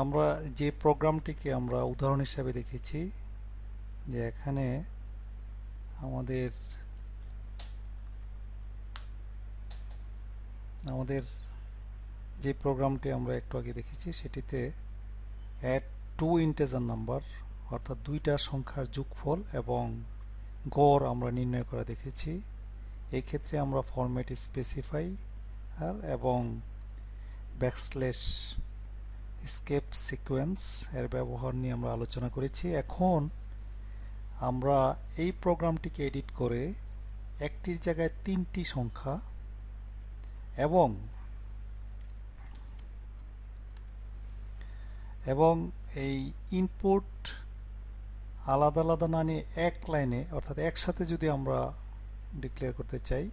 আমরা যে প্রোগ্রামটিকে আমরা উদাহরণ হিসাবে দেখেছি যে এখানে আমাদের আমাদের যে প্রোগ্রামটি আমরা একটু আগে দেখেছি সেটিতে অ্যাড টু ইন্টিজার নাম্বার অর্থাৎ দুইটা সংখ্যার যোগফল এবং গড় আমরা নির্ণয় করা দেখেছি। এই ক্ষেত্রে আমরা ফরম্যাট স্পেসিফাই এবং ব্যাকস্ল্যাশ স্কেপ সিকোয়েন্স এর ব্যবহার নিয়ে আমরা আলোচনা করেছি। এখন আমরা এই প্রোগ্রামটিকে এডিট করে একটির জায়গায় তিনটি সংখ্যা এবং এই ইনপুট আলাদা আলাদা না নিয়ে এক লাইনে অর্থাৎ একসাথে যদি আমরা ডিক্লেয়ার করতে চাই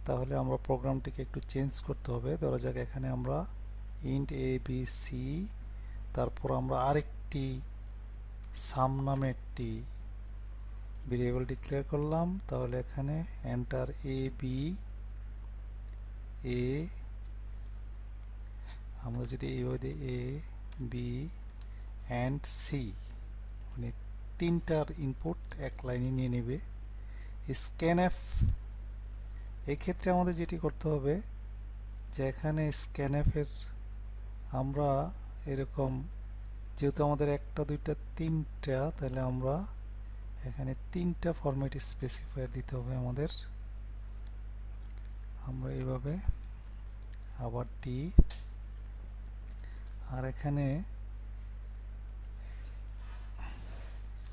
তাহলে আমরা প্রোগ্রামটিকে একটু চেঞ্জ করতে হবে। ধরা যাক এখানে আমরা ইন্ট এ বি সি, তারপর আমরা আরেকটি সাম নামে একটি ভেরিয়েবল ডিক্লেয়ার করলাম। তাহলে এখানে এন্টার এ বি এ, আমরা যদি এইভাবে এ বি অ্যান্ড সি মানে তিনটার ইনপুট এক লাইনে নিয়ে নেবে। স্ক্যানএফ, এই ক্ষেত্রে আমাদের যেটি করতে হবে যে এখানে স্ক্যানএফের আমরা এরকম যেহেতু আমাদের একটা দুইটা তিনটা, তাহলে আমরা এখানে তিনটা ফরম্যাট স্পেসিফায়ার দিতে হবে আমাদের। আমরা এইভাবে আবার দিই আর এখানে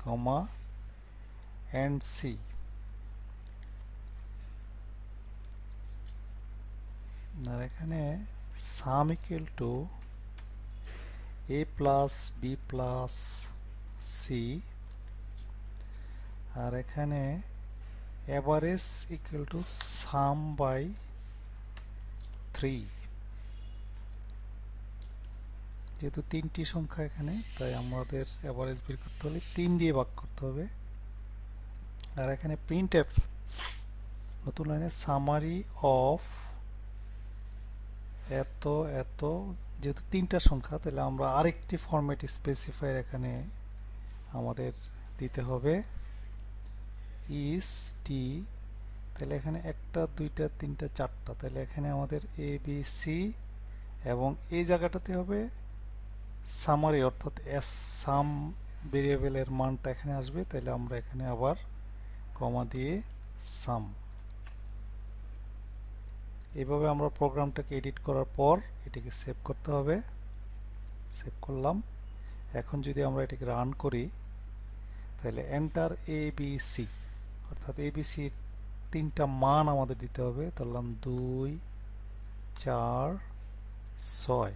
কমা এন্ড সি, আর এখানে sum equal to A plus B plus C, আর এখানে average equal to sum by 3। যেহেতু তিনটি সংখ্যা এখানে, তাই আমাদের এভারেজ বের করতে হলে 3 দিয়ে ভাগ করতে হবে। আর এখানে প্রিন্টএফ নতুন লাইনে সামারি অফ এত এত, যেহেতু তিনটা সংখ্যা তাহলে আমরা আরেকটি ফরম্যাট স্পেসিফায়ার এখানে আমাদের দিতে হবে ইস টি। তাহলে এখানে একটা দুইটা তিনটা চারটা, তাহলে এখানে আমাদের এ বি সি এবং এই জায়গাটাতে হবে সামারি অর্থাৎ এস সাম ভেরিয়েবলের মানটা এখানে আসবে। তাহলে আমরা এখানে আবার কমা দিয়ে সাম। এইভাবে আমরা প্রোগ্রামটাকে এডিট করার পর এটিকে সেভ করতে হবে। সেভ করলাম। এখন যদি আমরা এটিকে রান করি তাহলে এন্টার এ বি সি অর্থাৎ এ বি সি তিনটা মান আমাদের দিতে হবে। ধরলাম 2 4 6।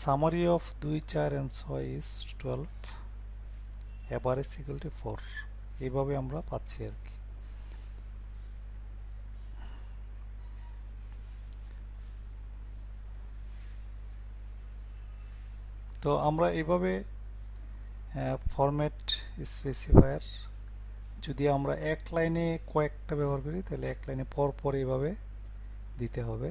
Summary of 2 4 and 6 is 12, average equal two 4। এইভাবে আমরা পাচ্ছি আর কি। তো আমরা এইভাবে ফরম্যাট স্পেসিফায়ার যদি আমরা এক লাইনে কয়েকটা ব্যবহার করি তাহলে এক লাইনে পর পর এইভাবে দিতে হবে।